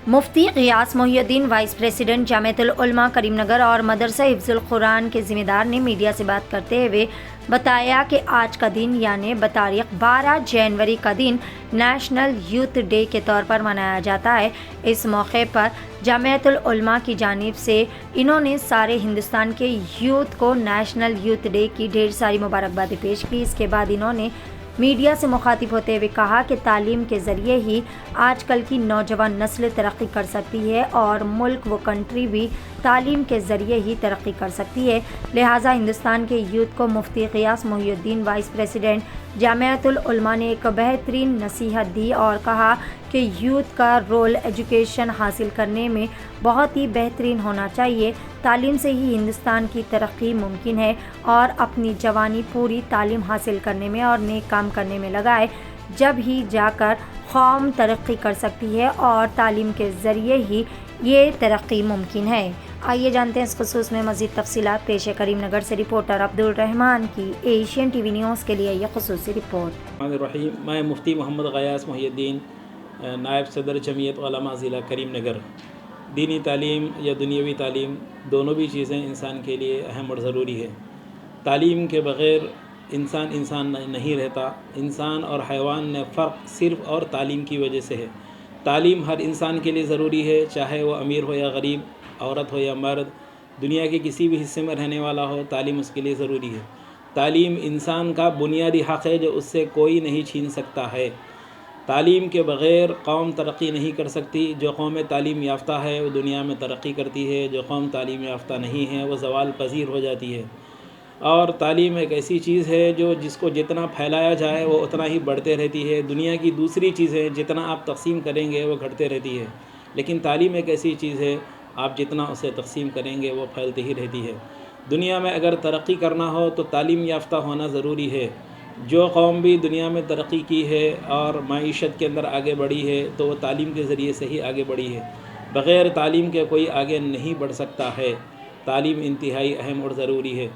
مفتی غیاث محی الدین vice president Jamiatul العلماء کریم نگر اور مدرسہ حفظ القرآن کے ذمہ دار نے میڈیا سے بات کرتے ہوئے بتایا کہ آج کا دن یعنی بتاریخ 12 جنوری کا دن نیشنل یوتھ ڈے کے طور پر منایا جاتا ہے۔ اس موقع پر جامعۃ العلماء کی جانب سے انہوں نے سارے ہندوستان کے یوتھ کو نیشنل یوتھ ڈے کی ڈھیر ساری مبارکبادیں پیش کی۔ اس کے بعد انہوں نے میڈیا سے مخاطب ہوتے ہوئے کہا کہ تعلیم کے ذریعے ہی آج کل کی نوجوان نسل ترقی کر سکتی ہے اور ملک و کنٹری بھی تعلیم کے ذریعے ہی ترقی کر سکتی ہے، لہٰذا ہندوستان کے یوتھ کو مفتی غیاث محی الدین وائس پریزیڈنٹ جامعۃ العلماء نے ایک بہترین نصیحت دی اور کہا کہ یوتھ کا رول ایجوکیشن حاصل کرنے میں بہت ہی بہترین ہونا چاہیے۔ تعلیم سے ہی ہندوستان کی ترقی ممکن ہے اور اپنی جوانی پوری تعلیم حاصل کرنے میں اور نیک کام کرنے میں لگائے، جب ہی جا کر قوم ترقی کر سکتی ہے اور تعلیم کے ذریعے ہی یہ ترقی ممکن ہے۔ آئیے جانتے ہیں اس خصوص میں مزید تفصیلات۔ پیش ہے کریم نگر سے رپورٹر عبدالرحمان کی ایشین ٹی وی نیوز کے لیے یہ خصوصی رپورٹ۔ میں مفتی محمد غیاث محی الدین، نائب صدر جمعیت علماء ضلع کریم نگر۔ دینی تعلیم یا دنیاوی تعلیم دونوں بھی چیزیں انسان کے لیے اہم اور ضروری ہے۔ تعلیم کے بغیر انسان نہیں رہتا۔ انسان اور حیوان میں فرق صرف اور تعلیم کی وجہ سے ہے۔ تعلیم ہر انسان کے لیے ضروری ہے، چاہے وہ امیر ہو یا غریب، عورت ہو یا مرد، دنیا کے کسی بھی حصے میں رہنے والا ہو، تعلیم اس کے لیے ضروری ہے۔ تعلیم انسان کا بنیادی حق ہے جو اس سے کوئی نہیں چھین سکتا ہے۔ تعلیم کے بغیر قوم ترقی نہیں کر سکتی۔ جو قوم تعلیم یافتہ ہے وہ دنیا میں ترقی کرتی ہے، جو قوم تعلیم یافتہ نہیں ہے وہ زوال پذیر ہو جاتی ہے۔ اور تعلیم ایک ایسی چیز ہے جو جس کو جتنا پھیلایا جائے وہ اتنا ہی بڑھتے رہتی ہے۔ دنیا کی دوسری چیزیں جتنا آپ تقسیم کریں گے وہ گھٹتے رہتی ہے، لیکن تعلیم ایک ایسی چیز ہے آپ جتنا اسے تقسیم کریں گے وہ پھیلتی ہی رہتی ہے۔ دنیا میں اگر ترقی کرنا ہو تو تعلیم یافتہ ہونا ضروری ہے۔ جو قوم بھی دنیا میں ترقی کی ہے اور معیشت کے اندر آگے بڑھی ہے تو وہ تعلیم کے ذریعے سے ہی آگے بڑھی ہے۔ بغیر تعلیم کے کوئی آگے نہیں بڑھ سکتا ہے۔ تعلیم انتہائی اہم اور ضروری ہے۔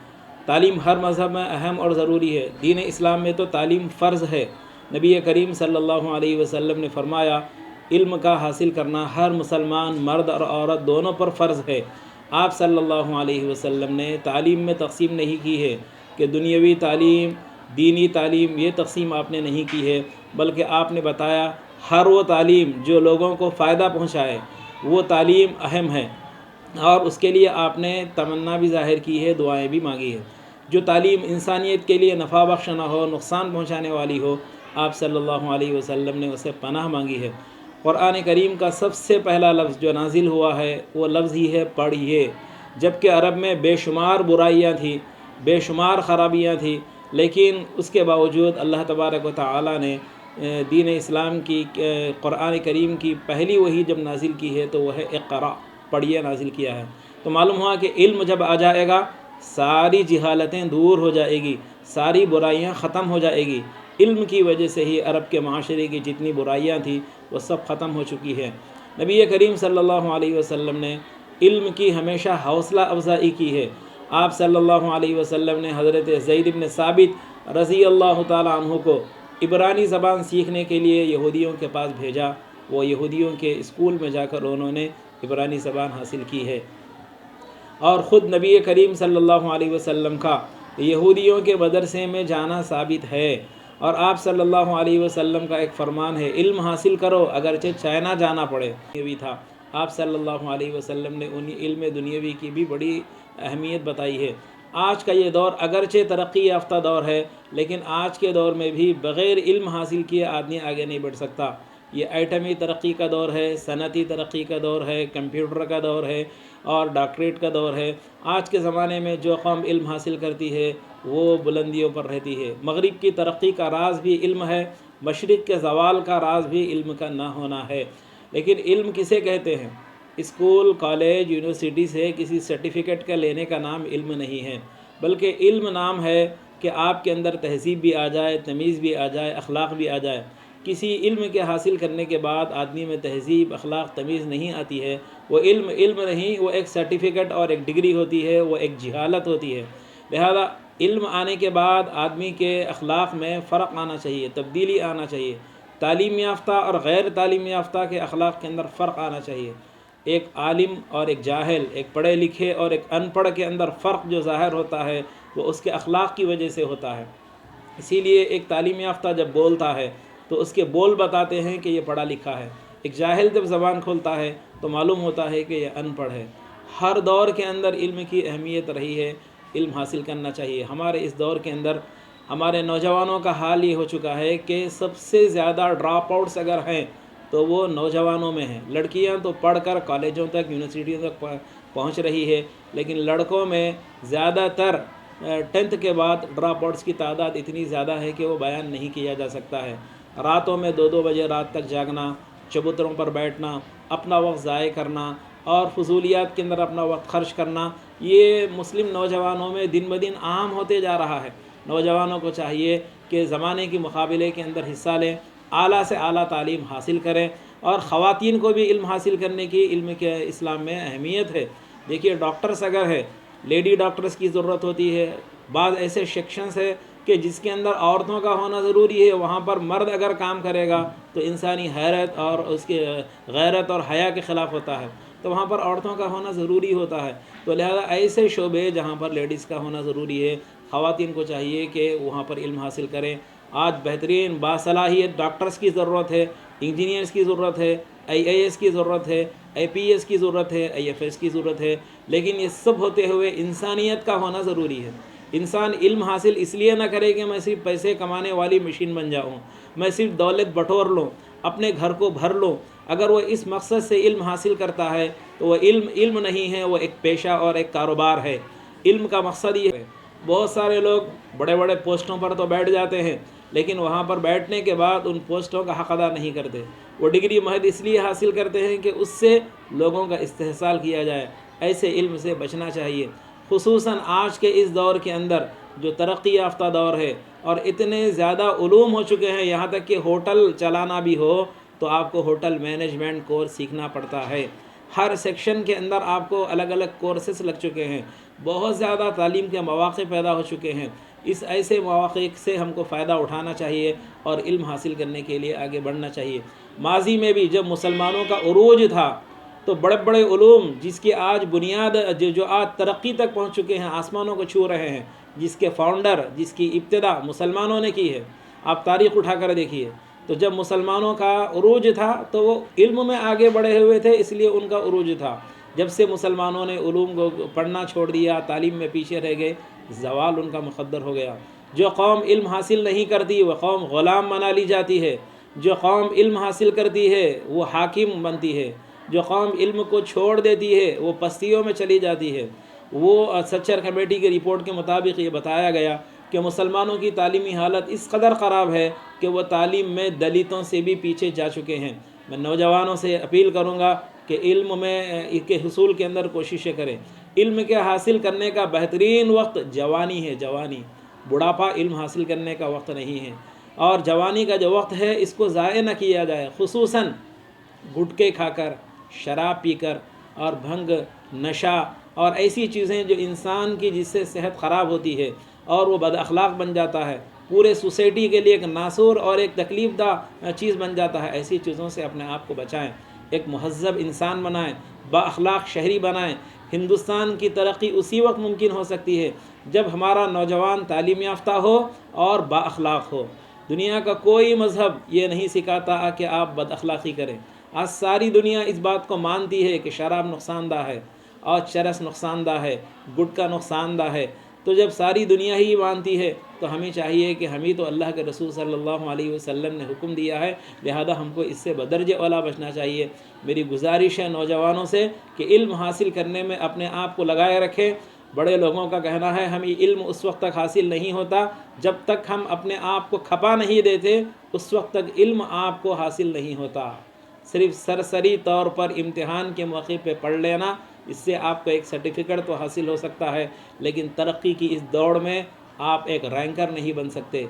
تعلیم ہر مذہب میں اہم اور ضروری ہے۔ دین اسلام میں تو تعلیم فرض ہے۔ نبی کریم صلی اللہ علیہ وسلم نے فرمایا، علم کا حاصل کرنا ہر مسلمان مرد اور عورت دونوں پر فرض ہے۔ آپ صلی اللہ علیہ وسلم نے تعلیم میں تقسیم نہیں کی ہے کہ دنیاوی تعلیم، دینی تعلیم، یہ تقسیم آپ نے نہیں کی ہے، بلکہ آپ نے بتایا ہر وہ تعلیم جو لوگوں کو فائدہ پہنچائے وہ تعلیم اہم ہے، اور اس کے لیے آپ نے تمنا بھی ظاہر کی ہے، دعائیں بھی مانگی ہے۔ جو تعلیم انسانیت کے لیے نفع بخش نہ ہو، نقصان پہنچانے والی ہو، آپ صلی اللہ علیہ وسلم نے اسے پناہ مانگی ہے۔ قرآن کریم کا سب سے پہلا لفظ جو نازل ہوا ہے وہ لفظ ہی ہے پڑھیے۔ جبکہ عرب میں بے شمار برائیاں تھیں، بے شمار خرابیاں تھیں، لیکن اس کے باوجود اللہ تبارک و تعالی نے دین اسلام کی، قرآن کریم کی پہلی وحی جب نازل کی ہے تو وہ ہے اقرا، پڑھیے، نازل کیا ہے۔ تو معلوم ہوا کہ علم جب آ جائے گا ساری جہالتیں دور ہو جائے گی، ساری برائیاں ختم ہو جائے گی۔ علم کی وجہ سے ہی عرب کے معاشرے کی جتنی برائیاں تھیں وہ سب ختم ہو چکی ہے۔ نبی کریم صلی اللہ علیہ وسلم نے علم کی ہمیشہ حوصلہ افزائی کی ہے۔ آپ صلی اللہ علیہ وسلم نے حضرت زید بن ثابت رضی اللہ تعالیٰ عنہ کو عبرانی زبان سیکھنے کے لیے یہودیوں کے پاس بھیجا۔ وہ یہودیوں کے اسکول میں جا کر انہوں نے عبرانی زبان حاصل کی ہے، اور خود نبی کریم صلی اللہ علیہ وسلم کا یہودیوں کے مدرسے میں جانا ثابت ہے۔ اور آپ صلی اللہ علیہ وسلم کا ایک فرمان ہے، علم حاصل کرو اگرچہ چائنا جانا پڑے۔ یہ بھی تھا، آپ صلی اللہ علیہ وسلم نے انہی علم دنیاوی کی بھی بڑی اہمیت بتائی ہے۔ آج کا یہ دور اگرچہ ترقی یافتہ دور ہے، لیکن آج کے دور میں بھی بغیر علم حاصل کیے آدمی آگے نہیں بڑھ سکتا۔ یہ ایٹمی ترقی کا دور ہے، صنعتی ترقی کا دور ہے، کمپیوٹر کا دور ہے اور ڈاکٹریٹ کا دور ہے۔ آج کے زمانے میں جو قوم علم حاصل کرتی ہے وہ بلندیوں پر رہتی ہے۔ مغرب کی ترقی کا راز بھی علم ہے، مشرق کے زوال کا راز بھی علم کا نہ ہونا ہے۔ لیکن علم کسے کہتے ہیں؟ اسکول، کالج، یونیورسٹی سے کسی سرٹیفکیٹ کا لینے کا نام علم نہیں ہے، بلکہ علم نام ہے کہ آپ کے اندر تہذیب بھی آ جائے، تمیز بھی آ جائے، اخلاق بھی آ جائے۔ کسی علم کے حاصل کرنے کے بعد آدمی میں تہذیب، اخلاق، تمیز نہیں آتی ہے، وہ علم نہیں، وہ ایک سرٹیفکیٹ اور ایک ڈگری ہوتی ہے، وہ ایک جہالت ہوتی ہے۔ لہذا علم آنے کے بعد آدمی کے اخلاق میں فرق آنا چاہیے، تبدیلی آنا چاہیے۔ تعلیم یافتہ اور غیر تعلیم یافتہ کے اخلاق کے اندر فرق آنا چاہیے. ایک عالم اور ایک جاہل، ایک پڑھے لکھے اور ایک ان پڑھ کے اندر فرق جو ظاہر ہوتا ہے وہ اس کے اخلاق کی وجہ سے ہوتا ہے. اسی لیے ایک تعلیم یافتہ جب بولتا ہے تو اس کے بول بتاتے ہیں کہ یہ پڑھا لکھا ہے. ایک جاہل جب زبان کھولتا ہے تو معلوم ہوتا ہے کہ یہ ان پڑھ ہے. ہر دور کے اندر علم کی اہمیت رہی ہے، علم حاصل کرنا چاہیے. ہمارے اس دور کے اندر ہمارے نوجوانوں کا حال یہ ہو چکا ہے کہ سب سے زیادہ ڈراپ آؤٹس اگر ہیں تو وہ نوجوانوں میں ہیں. لڑکیاں تو پڑھ کر کالجوں تک، یونیورسٹیوں تک پہنچ رہی ہے، لیکن لڑکوں میں زیادہ تر 10th کے بعد ڈراپ آؤٹس کی تعداد اتنی زیادہ ہے کہ وہ بیان نہیں کیا جا سکتا ہے. راتوں میں 2 بجے رات تک جاگنا، چبوتروں پر بیٹھنا، اپنا وقت ضائع کرنا اور فضولیات کے اندر اپنا وقت خرچ کرنا، یہ مسلم نوجوانوں میں دن بدن عام ہوتے جا رہا ہے. نوجوانوں کو چاہیے کہ زمانے کی مقابلے کے اندر حصہ لیں، اعلیٰ سے اعلیٰ تعلیم حاصل کریں، اور خواتین کو بھی علم حاصل کرنے کی علم کے اسلام میں اہمیت ہے. دیکھیے ڈاکٹرس اگر ہے، لیڈی ڈاکٹرس کی ضرورت ہوتی ہے. بعض ایسے سیکشنز ہے کہ جس کے اندر عورتوں کا ہونا ضروری ہے، وہاں پر مرد اگر کام کرے گا تو انسانی حیرت اور اس کے غیرت اور حیا کے خلاف ہوتا ہے، تو وہاں پر عورتوں کا ہونا ضروری ہوتا ہے. تو لہذا ایسے شعبے جہاں پر لیڈیز کا ہونا ضروری ہے، خواتین کو چاہیے کہ وہاں پر علم حاصل کریں. آج بہترین باصلاحیت ڈاکٹرز کی ضرورت ہے، انجینئرز کی ضرورت ہے، IAS کی ضرورت ہے، IPS کی ضرورت ہے، IFS کی ضرورت ہے. لیکن یہ سب ہوتے ہوئے انسانیت کا ہونا ضروری ہے. انسان علم حاصل اس لیے نہ کرے کہ میں صرف پیسے کمانے والی مشین بن جاؤں، میں صرف دولت بٹور لوں، اپنے گھر کو بھر لوں. اگر وہ اس مقصد سے علم حاصل کرتا ہے تو وہ علم نہیں ہے، وہ ایک پیشہ اور ایک کاروبار ہے. علم کا مقصد یہ ہے. بہت سارے لوگ بڑے بڑے پوسٹوں پر تو بیٹھ جاتے ہیں، لیکن وہاں پر بیٹھنے کے بعد ان پوسٹوں کا حق ادا نہیں کرتے. وہ ڈگری محض اس لیے حاصل کرتے ہیں کہ اس سے لوگوں کا استحصال کیا جائے. ایسے علم سے بچنا چاہیے. خصوصاً آج کے اس دور کے اندر جو ترقی یافتہ دور ہے اور اتنے زیادہ علوم ہو چکے ہیں، یہاں تک کہ ہوٹل چلانا بھی ہو تو آپ کو ہوٹل مینجمنٹ کورس سیکھنا پڑتا ہے. ہر سیکشن کے اندر آپ کو الگ الگ کورسز لگ چکے ہیں. بہت زیادہ تعلیم کے مواقع پیدا ہو چکے ہیں. اس ایسے مواقع سے ہم کو فائدہ اٹھانا چاہیے اور علم حاصل کرنے کے لیے آگے بڑھنا چاہیے. ماضی میں بھی جب مسلمانوں کا عروج تھا تو بڑے بڑے علوم جس کی آج بنیاد جو آج ترقی تک پہنچ چکے ہیں، آسمانوں کو چھو رہے ہیں، جس کے فاؤنڈر، جس کی ابتدا مسلمانوں نے کی ہے. آپ تاریخ اٹھا کر دیکھیے تو جب مسلمانوں کا عروج تھا تو وہ علم میں آگے بڑھے ہوئے تھے، اس لیے ان کا عروج تھا. جب سے مسلمانوں نے علوم کو پڑھنا چھوڑ دیا، تعلیم میں پیچھے رہ گئے، زوال ان کا مقدر ہو گیا. جو قوم علم حاصل نہیں کرتی وہ قوم غلام بنا لی جاتی ہے. جو قوم علم حاصل کرتی ہے وہ حاکم بنتی ہے. جو قوم علم کو چھوڑ دیتی ہے وہ پستیوں میں چلی جاتی ہے. وہ سچر کمیٹی کی رپورٹ کے مطابق یہ بتایا گیا کہ مسلمانوں کی تعلیمی حالت اس قدر خراب ہے کہ وہ تعلیم میں دلتوں سے بھی پیچھے جا چکے ہیں. میں نوجوانوں سے اپیل کروں گا کہ علم میں کے حصول کے اندر کوششیں کریں. علم کے حاصل کرنے کا بہترین وقت جوانی ہے. جوانی، بڑھاپا علم حاصل کرنے کا وقت نہیں ہے. اور جوانی کا جو وقت ہے اس کو ضائع نہ کیا جائے. خصوصاً گٹکے کھا کر، شراب پی کر اور بھنگ، نشہ اور ایسی چیزیں جو انسان کی جس سے صحت خراب ہوتی ہے اور وہ بد اخلاق بن جاتا ہے، پورے سوسائٹی کے لیے ایک ناسور اور ایک تکلیف دہ چیز بن جاتا ہے. ایسی چیزوں سے اپنے آپ کو بچائیں. ایک مہذب انسان بنائیں، با اخلاق شہری بنائیں. ہندوستان کی ترقی اسی وقت ممکن ہو سکتی ہے جب ہمارا نوجوان تعلیم یافتہ ہو اور با اخلاق ہو. دنیا کا کوئی مذہب یہ نہیں سکھاتا کہ آپ بد اخلاقی کریں. آج ساری دنیا اس بات کو مانتی ہے کہ شراب نقصان دہ ہے اور چرس نقصان دہ ہے، گٹکا نقصان دہ ہے. تو جب ساری دنیا ہی مانتی ہے تو ہمیں چاہیے کہ ہمیں تو اللہ کے رسول صلی اللہ علیہ وسلم نے حکم دیا ہے، لہذا ہم کو اس سے بدرجہ اولا بچنا چاہیے. میری گزارش ہے نوجوانوں سے کہ علم حاصل کرنے میں اپنے آپ کو لگائے رکھیں. بڑے لوگوں کا کہنا ہے ہمیں علم اس وقت تک حاصل نہیں ہوتا جب تک ہم اپنے آپ کو کھپا نہیں دیتے، اس وقت تک علم آپ کو حاصل نہیں ہوتا. صرف سرسری طور پر امتحان کے موقع پہ پڑھ لینا، اس سے آپ کو ایک سرٹیفکیٹ تو حاصل ہو سکتا ہے، لیکن ترقی کی اس دوڑ میں آپ ایک رینکر نہیں بن سکتے،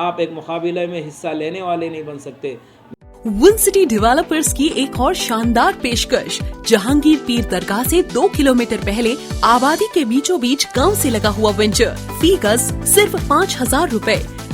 آپ ایک مقابلے میں حصہ لینے والے نہیں بن سکتے. ون سٹی ڈیولپرز کی ایک اور شاندار پیشکش. جہانگیر پیر درگاہ سے 2 کلومیٹر پہلے آبادی کے بیچوں بیچ گاؤں سے لگا ہوا وینچر. فی گز صرف 5,000 روپے.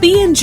PNG,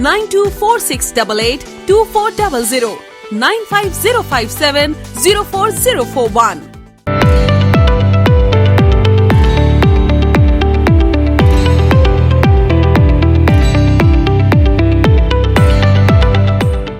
9246882400, 95057 04041।